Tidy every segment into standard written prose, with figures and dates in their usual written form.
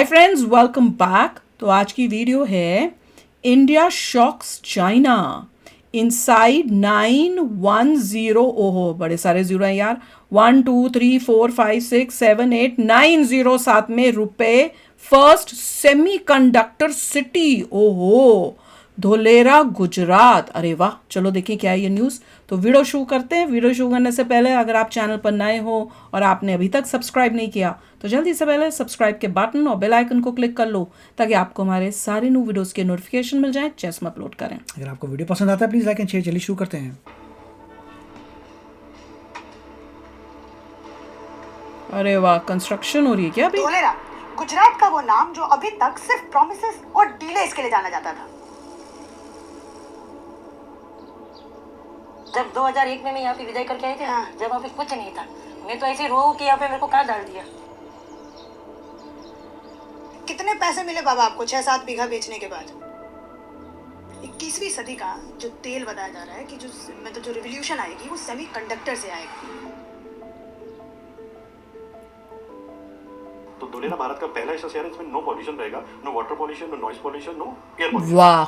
Hi friends, welcome back. तो आज की वीडियो है इंडिया शॉक्स चाइना इनसाइड 910। ओहो, बड़े सारे जीरो हैं यार। 1 2 3 4 5 6 7 8 9 जीरो साथ में रुपए फर्स्ट सेमीकंडक्टर सिटी। ओहो, धोलेरा गुजरात। अरे वाह, चलो देखिए क्या है ये न्यूज़। तो वीडियो शुरू करते हैं। वीडियो शुरू करने से पहले अगर आप चैनल पर नए हो और आपने अभी तक सब्सक्राइब नहीं किया तो जल्दी से पहले सब्सक्राइब के बटन और बेल आइकन को क्लिक कर लो ताकि आपको हमारे सारे न्यू वीडियोस के नोटिफिकेशन मिल जाएं जैसे हम अपलोड करें। अगर आपको वीडियो पसंद आता है प्लीज़ लाइक एंड शेयर। चलिए शुरू करते हैं। अरे वाह, कंस्ट्रक्शन हो रही है क्या अभी? धोलेरा गुजरात का वो नाम जो अभी तक सिर्फ प्रॉमिसेस और डीलेस के लिए जाना जाता था। जब 2001 में मैं यहाँ पे विदाई करके आई थी, जब वहाँ पे कुछ नहीं था, मैं तो ऐसे रो कि यहाँ पे मेरे को कहाँ डाल दिया। कितने पैसे मिले बाबा आपको 6-7 बीघा बेचने के बाद? 21वीं सदी का जो तेल बताया जा रहा है कि जो रिवॉल्यूशन आएगी वो सेमीकंडक्टर से आएगी। तो धोलेरा भारत का पहला ऐसा शहर है जिसमें नो पॉल्यूशन रहेगा, no water pollution, no noise pollution, no air pollution. वाह,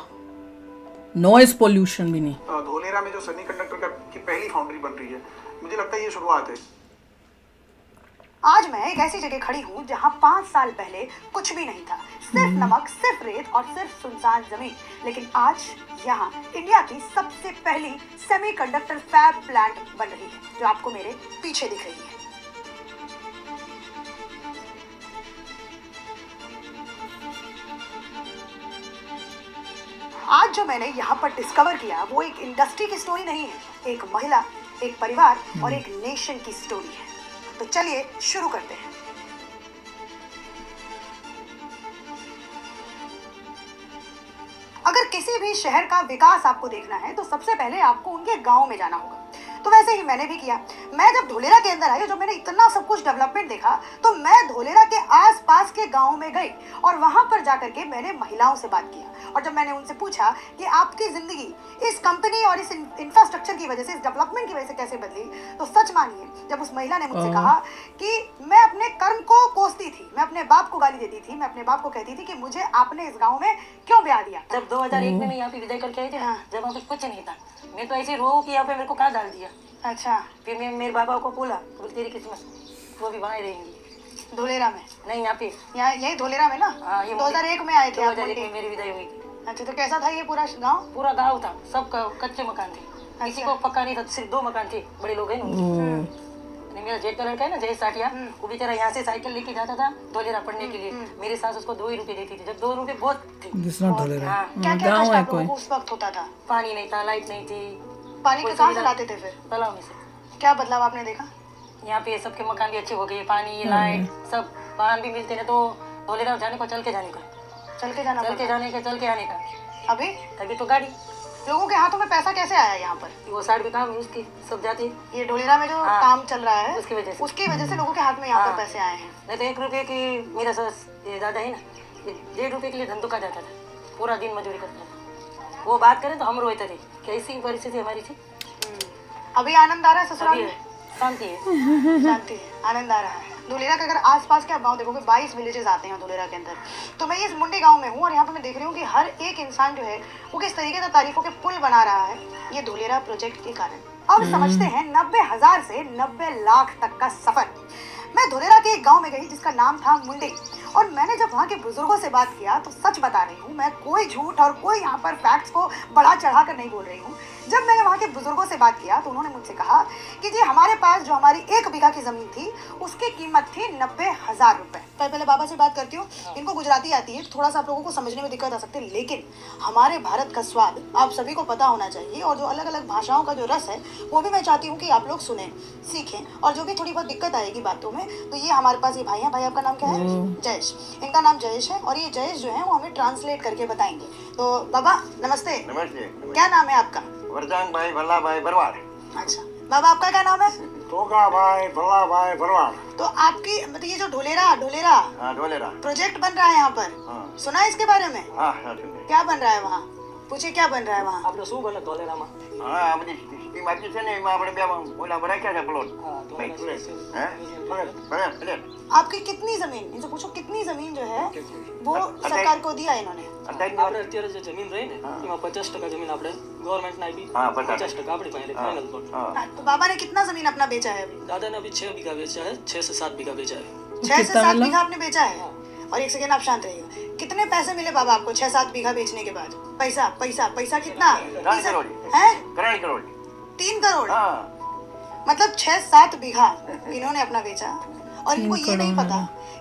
नॉइज पॉल्यूशन भी नहीं। धोलेरा में जो सेमीकंडक्टर की पहली फाउंड्री बन रही है, मुझे लगता है ये शुरुआत है। आज मैं एक ऐसी जगह खड़ी हूँ जहाँ 5 साल पहले कुछ भी नहीं था, सिर्फ नमक, सिर्फ रेत और सिर्फ सुनसान जमीन। लेकिन आज यहाँ इंडिया की सबसे पहली सेमीकंडक्टर फैब प्लांट बन रही है जो आपको मेरे पीछे दिख रही है। आज जो मैंने यहाँ पर डिस्कवर किया वो एक इंडस्ट्री की स्टोरी नहीं है, एक महिला, एक परिवार और एक नेशन की स्टोरी है। तो चलिए शुरू करते हैं। अगर किसी भी शहर का विकास आपको देखना है तो सबसे पहले आपको उनके गांव में जाना होगा। तो वैसे ही मैंने भी किया। मैं जब धोलेरा के अंदर आई, जब मैंने इतना सब कुछ डेवलपमेंट देखा, तो मैं धोलेरा के आसपास के गांव में गई और वहां पर जाकर के मैंने महिलाओं से बात किया। और जब मैंने उनसे पूछा कि आपकी जिंदगी इस कंपनी और इस इंफ्रास्ट्रक्चर की वजह से, इस डेवलपमेंट की वजह से कैसे बदली, तो सच मानिए, जब उस महिला ने मुझसे कहा कि मैं अपने कर्म को कोसती थी, मैं अपने बाप को गाली देती थी, मैं अपने बाप को कहती थी कि मुझे आपने इस गाँव में क्यों ब्याह दिया। जब 2001 में मैं यहाँ पे विदाई करके आई थी, जब वहाँ पे कुछ नहीं था, मैं तो ऐसे रो कि यहाँ पे मेरे को कहाँ डाल दिया। अच्छा, फिर मैं मेरे बाबा को बोला, बोल तेरी किस्मत, वो भी वहाँ रहेंगी। धोलेरा में? नहीं, यहाँ पे, यहाँ यही धोलेरा में ना? हाँ, ये 2001 में आए थे आप? 2001 में मेरी विदाई हुई थी। अच्छा, तो कैसा था ये पूरा गांव? पूरा गाँव था, सब कच्चे मकान थे, किसी को पक्का नहीं था, सिर्फ 2 मकान थे। बड़े लोग हैं ना, मेरा जेठ का लड़का है ना, जय साटिया, वो बेचारा यहाँ से साइकिल लेके जाता था धोलेरा पढ़ने के लिए। मेरी सास उसको 2 ही रुपए देती थी, जब 2 रुपए बहुत थे। धोलेरा क्या क्या गाँव है कष्ट कोई? आपको उस वक्त होता था? पानी नहीं था, लाइट नहीं थी। पानी कोई का कहाँ से सुविधा- लाते थे फिर? तालाब में से। क्या बदलाव आपने देखा? यहाँ पे सबके मकान भी अच्छे हो गए, पानी, लाइट, सब वाहन भी मिलते हैं। तो धोलेरा जाने को चल के जाने का, चल के जाना चल के पड़ता? जाने का, चल के आने का। अभी अभी तो गाड़ी, लोगों के हाथों में पैसा कैसे आया यहाँ पर? वो साइड भी काम है उसकी, सब जाते हैं। ये ढोलेरा में जो हाँ, काम चल रहा है उसकी वजह से। उसकी वजह से लोगों के हाथ में यहाँ पर हाँ। पैसे आए हैं। नहीं तो 1 रुपये की, मेरा सास ये दादा है ना, ये 1.5 रुपये के लिए धंधो का जाता था, पूरा दिन मजदूरी करता था। वो बात करें तो हम रोते थे, कैसी परिस्थिति हमारी थी। अभी आनंद आ रहा है ससुराल अभी में? शांति है। शांति है, आनंद आ रहा है। धोलेरा के अगर आसपास के आप गाँव देखोगे, 22 विलेजेस आते हैं धोलेरा के अंदर। तो मैं इस मुंडी गांव में हूँ और यहाँ पे मैं देख रही हूँ कि हर एक इंसान जो है वो किस तरीके से तारीफों के पुल बना रहा है, ये धोलेरा प्रोजेक्ट के कारण। अब समझते हैं 90,000 से 90 लाख तक का सफर। मैं धोलेरा के एक गांव में गई जिसका नाम था मुंडी, और मैंने जब वहाँ के बुजुर्गों से बात किया तो सच बता रही हूँ, मैं कोई झूठ और कोई यहाँ पर फैक्ट्स को बढ़ा चढ़ा कर नहीं बोल रही हूँ। जब मैंने वहाँ के बुजुर्गों से बात किया तो उन्होंने मुझसे कहा कि जी हमारे पास जो हमारी 1 बीघा की जमीन थी उसकी कीमत थी 90,000 रुपए। पहले बाबा से बात करती हूँ, इनको गुजराती आती है, थोड़ा सा आप लोगों को समझने में दिक्कत आ सकती है, लेकिन हमारे भारत का स्वाद आप सभी को पता होना चाहिए, और जो अलग अलग भाषाओं का जो रस है वो भी मैं चाहती हूँ कि आप लोग सुने, सीखें, और जो भी थोड़ी बहुत दिक्कत आएगी बातों में तो ये हमारे पास ये भाई हैं। भाई आपका नाम क्या है? जयेश। इनका नाम जयेश है और ये जयेश जो है वो हमें ट्रांसलेट करके बताएंगे। तो बाबा नमस्ते। नमस्ते। क्या नाम है आपका? वरदान भाई भल्ला भाई भरवाड़। अच्छा बाबा, आपका क्या नाम है? तोगा भाई भल्ला भाई भरवाड़। तो आपकी मतलब ये जो ढोलेरा ढोलेरा हाँ, ढोलेरा। प्रोजेक्ट बन रहा है यहाँ पर, हाँ। सुना है इसके बारे में? हाँ, हाँ, सुन। क्या बन रहा है वहाँ? पूछिए क्या बन रहा है वहाँ? आप लोग शू बोले धोलेरा में? हाँ, अपनी ઈ માટી છે ને એમાં આપણે બે ઓલા રાખ્યા છે પ્લોટ हाँ, तो ભાઈ हमारे से- હે ભલે आपकी कितनी जमीन, इनसे पूछो कितनी जमीन जो है वो सरकार को दिया इन्होंने? આપણે અત્યારે જે જમીન રહી ને એમાં 50% જમીન આપણે ગવર્મેન્ટને આપી, હા, 50% 50% આપણી પાસે ફાઇનલ પ્લોટ. હા तो बाबा ने कितना जमीन अपना बेचा है अभी? દાદાને अभी 6 बीघा बेचा है, 6 से 7 बीघा बेचा है. 6 से कितना 7 मिला? बीघा आपने बेचा है? और एक सेकेंड आप शांत रहिएगा। कितने पैसे मिले बाबा आपको 6-7 बीघा बेचने के बाद? पैसा पैसा पैसा कितना? 3 करोड़ है 3 करोड़ 3 करोड़। हाँ मतलब 6-7 बीघा इन्होंने अपना बेचा और इनको ये नहीं करोड़ पता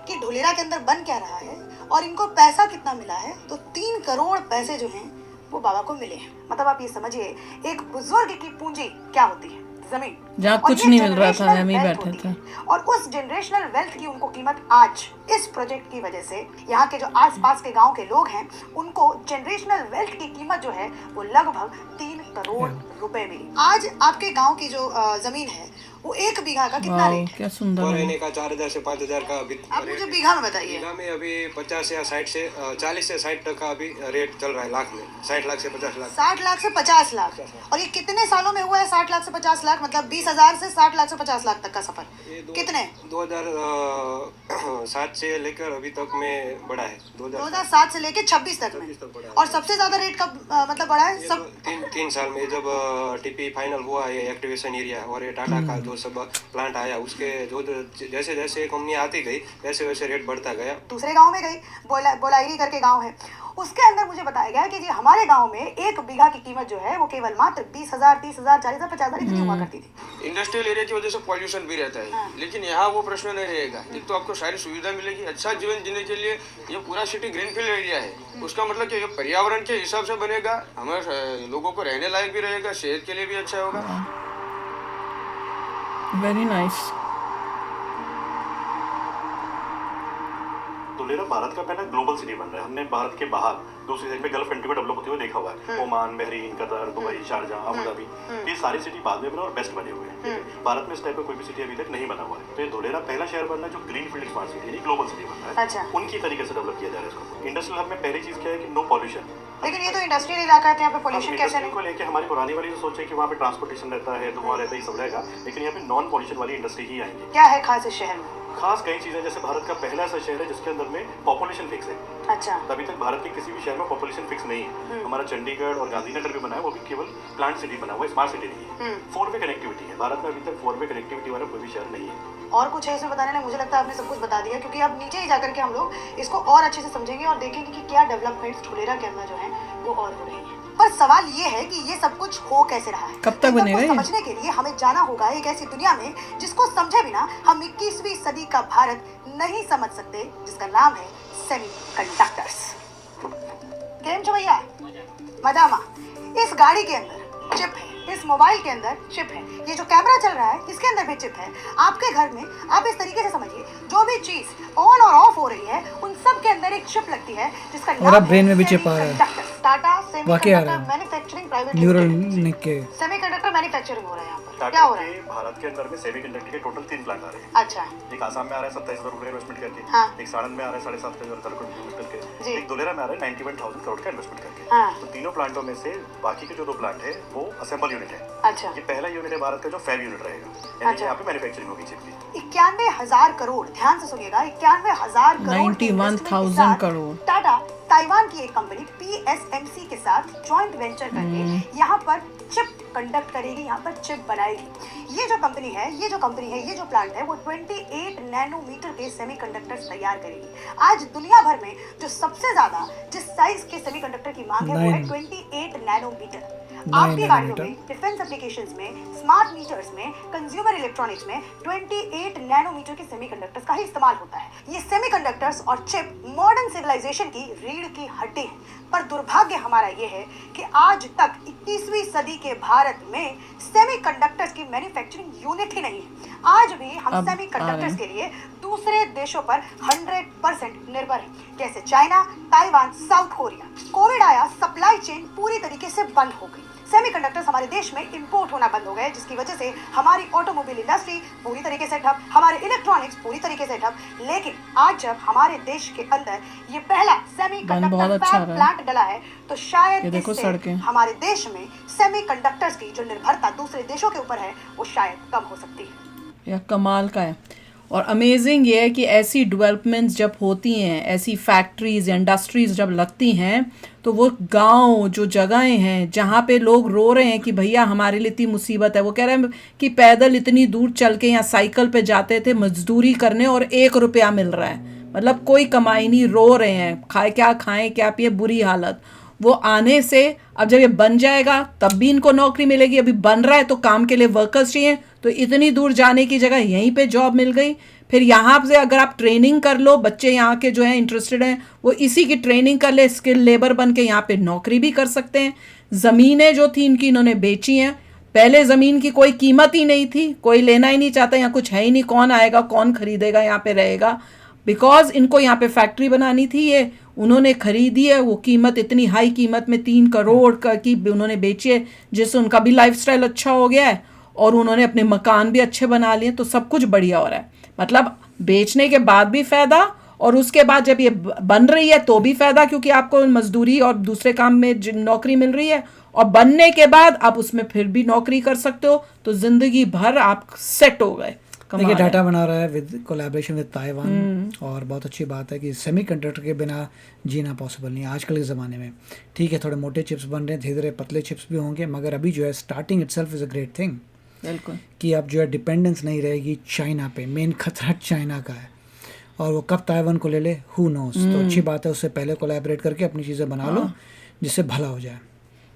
कि ढोलेरा के अंदर बन क्या रहा है और इनको पैसा कितना मिला है। तो 3 करोड़ पैसे जो हैं वो बाबा को मिले हैं। मतलब आप ये समझिए एक बुजुर्ग की पूंजी क्या होती है, जमीन। जहाँ और कुछ ये नहीं मिल रहा था, generational हम ही wealth बैठे होती थे। है। और उस जनरेशनल वेल्थ की उनको कीमत आज इस प्रोजेक्ट की वजह से यहाँ के जो आसपास के गांव के लोग हैं उनको जनरेशनल वेल्थ की कीमत जो है वो लगभग 3 करोड़ रुपए मिली। आज आपके गांव की जो जमीन है वो 1 बीघा का कितना वाओ, रेट है? क्या सुंदर है। रहने का 4,000 से 5,000 का अभी आप मुझे बीघा में बताइए। बीघा में अभी 50 या 60 से 40 से 60 का अभी रेट चल रहा है लाख में, 60 लाख से 50 लाख. 60 लाख से 50 लाख। और ये कितने सालों में हुआ है 60 लाख से 50 लाख? मतलब 20,000 से 60 लाख से 50 लाख तक का सफर ये कितने? 2007 से लेकर अभी तक में बढ़ा है. 2007 से लेके 26 तक में। तक बढ़ा है. और सबसे ज्यादा रेट कब मतलब बढ़ा है? ये सब तीन साल में जब टीपी फाइनल हुआ ये एक्टिवेशन एरिया और ये टाटा का जो सब प्लांट आया उसके जो जैसे जैसे कंपनी आती गई वैसे वैसे रेट बढ़ता गया. दूसरे गांव में गई, बोलाइरी करके गांव है, उसके अंदर मुझे बताया गया कि जी हमारे गांव में 1 बीघा की कीमत जो है वो केवल मात्र 20,000, 30,000, 40,000, 50,000 इतनी हुआ करती थी। इंडस्ट्रियल एरिया की वजह से पॉल्यूशन भी रहता है, लेकिन यहाँ वो प्रश्न नहीं रहेगा. एक तो आपको सारी सुविधा मिलेगी, अच्छा जीवन जीने के लिए ये पूरा सिटी ग्रीनफील्ड एरिया है. उसका मतलब कि ये पर्यावरण के हिसाब से बनेगा, हमारे लोगों को रहने लायक भी रहेगा, सेहत के लिए भी अच्छा होगा. Very nice. धुलेरा भारत का पहला ग्लोबल सिटी बन रहा है। हमने भारत के बाहर दूसरी साइड में गल्फ कंट्री को डेवलप होते हुए देखा हुआ है। Oman, Bahrain, Qatar, Dubai, Sharjah, Abu Dhabi, ये सारी सिटी बाद में बने और बेस्ट बने हुए हैं। ठीक है? भारत में इस टाइप का कोई भी सिटी अभी तक नहीं बना हुआ है। तो ये धुलेरा पहला शहर बनना है जो ग्रीन फील्ड स्मार्ट सिटी यानी ग्लोबल सिटी बन रहा है। अच्छा। उनकी तरीके से डेवलप किया जा रहा है इसको। इंडस्ट्रियल हब में पहली चीज क्या है कि नो पॉल्यूशन। लेकिन ये तो इंडस्ट्रियल इलाका है, तो यहाँ पे पोल्यूशन कैसे इंडस्ट्री नहीं? को लेके हमारी पुरानी वाली जो सोच है कि वहाँ पे ट्रांसपोर्टेशन रहता है, धुआं रहता है, ये सब रहेगा, लेकिन यहाँ पे नॉन पॉल्यूशन वाली इंडस्ट्री ही आएंगी। क्या है खास इस शहर में? खास कई चीजें, जैसे भारत का पहला ऐसा शहर है जिसके अंदर में पॉपुलेशन फिक्स है। अच्छा। अभी तक भारत के किसी भी शहर में पॉपुलेशन फिक्स नहीं है। हमारा चंडीगढ़ और गांधीनगर भी बना है, वो भी केवल प्लांट सिटी बना हुआ है, स्मार्ट सिटी नहीं है। 4 वे कनेक्टिविटी है, भारत में अभी तक 4 वे कनेक्टिविटी वाला कोई भी शहर नहीं है। और कुछ है इसमें बताने में? मुझे लगता है आपने सब कुछ बता दिया, क्योंकि अब नीचे ही जाकर के हम लोग इसको और अच्छे से समझेंगे और देखेंगे कि क्या डेवलपमेंट्स धुलेरा के अंदर जो है वो और हो रही है। पर सवाल ये है कि ये सब कुछ हो कैसे रहा है? कब तक इन सबको बनेगा ये? समझने के लिए हमें जाना होगा एक ऐसी दुनिया में जिसको समझे बिना हम 21वीं सदी का भारत नहीं समझ सकते, जिसका नाम है सेमीकंडक्टर्स। केम छो भैया? मजामा। इस गाड़ी के अंदर चिप है, इस मोबाइल के अंदर चिप है, ये जो कैमरा चल रहा है इसके अंदर भी चिप है। आपके घर में आप इस तरीके से समझिए, जो भी चीज ऑन और ऑफ हो रही है उन सब के अंदर एक चिप लगती है जिसका और नाम अब ब्रेन में भी चिप आ रहा है। सेमीकंडक्टर। टाटा वाकई आ रहा सेमीकंडक्टर है। Manufacturing private neural limited. नेक के सेमीकंडक्टर मैन्युफैक्चरिंग हो रहा है यहाँ पर। क्या टाटा हो रहा है? के भारत के अंदर में सेमीकंडक्टर के टोटल 3 प्लांट आ रहे हैं। अच्छा। एक आसाम में आ रहा है 27,000 रुपए इन्वेस्टमेंट करके, हाँ। एक साड़न में आ रहा है 7,500 करोड़ इन्वेस्ट जी। करके, एक धुलेरा में आ रहा है 91,000 करोड़ का इन्वेस्टमेंट करके। हाँ। तो तीनों प्लांटों में से बाकी के जो 2 प्लांट है वो असेंबल यूनिट है। अच्छा। ये पहला यूनिट है भारत का जो फैब यूनिट रहेगा, यानी अच्छा। यहाँ पे मैन्युफैक्चरिंग होगी चिप की। 91,000 करोड़, ध्यान से सुनिएगा, 91,000 करोड़ की 91,000 investment के साथ करोड़। टाटा ताइवान की एक कंपनी PSMC के साथ जॉइंट वेंचर करके यहाँ पर चिप कंडक्ट करेगी, यहाँ पर चिप बनाएगी। ये जो कंपनी है, ये जो प्लांट है वो 28 नैनोमीटर के सेमीकंडक्टर्स तैयार करेगी। आज दुनिया भर में जो सबसे ज्यादा जिस साइज के सेमीकंडक्टर की मांग है वो है 28 नैनोमीटर। आपकी गाड़ियों में, डिफेंस एप्लीकेशंस में, स्मार्ट मीटर्स में, कंज्यूमर इलेक्ट्रॉनिक्स में 28 नैनोमीटर के सेमीकंडक्टर्स का ही इस्तेमाल होता है। ये सेमीकंडक्टर्स और चिप मॉडर्न सिविलाइजेशन की रीढ़ की हड्डी है। पर दुर्भाग्य हमारा ये है कि आज तक 21वीं सदी के भारत में सेमीकंडक्टर्स की मैन्युफैक्चरिंग यूनिट ही नहीं है। आज भी हम अब सेमीकंडक्टर्स के लिए दूसरे देशों पर 100% निर्भर है, जैसे China, Taiwan, south Korea. Covid आया, सप्लाई चेन पूरी तरीके से बंद हो गई, सेमीकंडक्टर्स हमारे देश में इंपोर्ट होना बंद हो गए, जिसकी वजह से हमारी ऑटोमोबाइल इंडस्ट्री पूरी तरीके से ठप, हमारे इलेक्ट्रॉनिक्स पूरी तरीके से ठप। लेकिन आज जब हमारे देश के अंदर ये पहला सेमीकंडक्टर फैब प्लांट डला है, तो शायद इससे हमारे देश में सेमीकंडक्टर्स की जो निर्भरता दूसरे देशों के ऊपर है वो शायद कम हो सकती है। यह कमाल का है। और अमेजिंग ये है कि ऐसी डेवलपमेंट्स जब होती हैं, ऐसी फैक्ट्रीज इंडस्ट्रीज जब लगती हैं, तो वो गांव जो जगहें हैं जहाँ पे लोग रो रहे हैं कि भैया हमारे लिए इतनी मुसीबत है, वो कह रहे हैं कि पैदल इतनी दूर चल के या साइकिल पे जाते थे मजदूरी करने और 1 रुपया मिल रहा है, मतलब कोई कमाई नहीं, रो रहे हैं, खाएं क्या पिए, बुरी हालत। वो आने से अब जब ये बन जाएगा तब भी इनको नौकरी मिलेगी, अभी बन रहा है तो काम के लिए वर्कर्स चाहिए, तो इतनी दूर जाने की जगह यहीं पे जॉब मिल गई। फिर यहाँ से अगर आप ट्रेनिंग कर लो, बच्चे यहाँ के जो हैं इंटरेस्टेड हैं वो इसी की ट्रेनिंग कर ले, स्किल लेबर बन के यहाँ पे नौकरी भी कर सकते हैं। ज़मीनें जो थी इनकी इन्होंने बेची हैं, पहले ज़मीन की कोई कीमत ही नहीं थी, कोई लेना ही नहीं चाहता, यहाँ कुछ है ही नहीं, कौन आएगा कौन खरीदेगा यहाँ पे रहेगा, बिकॉज इनको यहाँ पे फैक्ट्री बनानी थी, ये उन्होंने खरीदी है, वो कीमत इतनी हाई कीमत में 3 करोड़ की उन्होंने बेची है, जिससे उनका भी लाइफस्टाइल अच्छा हो गया है और उन्होंने अपने मकान भी अच्छे बना लिए, तो सब कुछ बढ़िया हो रहा है। मतलब बेचने के बाद भी फ़ायदा और उसके बाद जब ये बन रही है तो भी फ़ायदा, क्योंकि आपको मजदूरी और दूसरे काम में नौकरी मिल रही है, और बनने के बाद आप उसमें फिर भी नौकरी कर सकते हो, तो ज़िंदगी भर आप सेट हो गए। देखिए डाटा बना रहा है विद कोलैबोरेशन विद ताइवान, और बहुत अच्छी बात है कि सेमीकंडक्टर के बिना जीना पॉसिबल नहीं है आजकल के ज़माने में। ठीक है, थोड़े मोटे चिप्स बन रहे हैं, धीरे धीरे पतले चिप्स भी होंगे, मगर अभी जो है starting itself is a great thing. बिल्कुल, कि अब जो है डिपेंडेंस नहीं रहेगी चाइना पे, मेन खतरा चाइना का है, और वो कब ताइवान को ले ले हु नोस। तो अच्छी बात है, उससे पहले कोलैबोरेट करके अपनी चीज़ें बना लो जिससे भला हो जाए।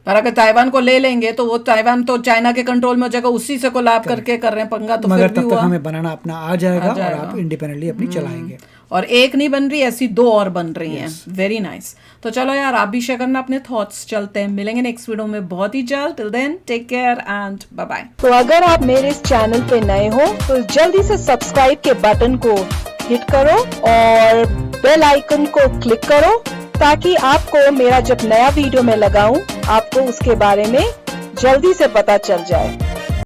पर अगर ताइवान को ले लेंगे तो वो ताइवान तो चाइना के कंट्रोल में हो जाएगा, उसी से कोलैब करके कर रहे हैं पंगा, तो मगर फिर भी तब तक हमें बनाना अपना आ जाएगा और आप इंडिपेंडेंटली अपनी चलाएंगे। और एक नहीं बन रही, ऐसी 2 और बन रही हैं। Very nice. तो चलो यार, आप भी शेयर करना अपने थॉट्स। चलते हैं, मिलेंगे नेक्स्ट वीडियो में बहुत ही जल्द। Till then take care and bye bye. तो अगर आप मेरे इस चैनल पे नए हो तो जल्दी से सब्सक्राइब के बटन को हिट करो और बेल आइकन को क्लिक करो, ताकि आपको मेरा जब नया वीडियो मैं लगाऊं आपको उसके बारे में जल्दी से पता चल जाए।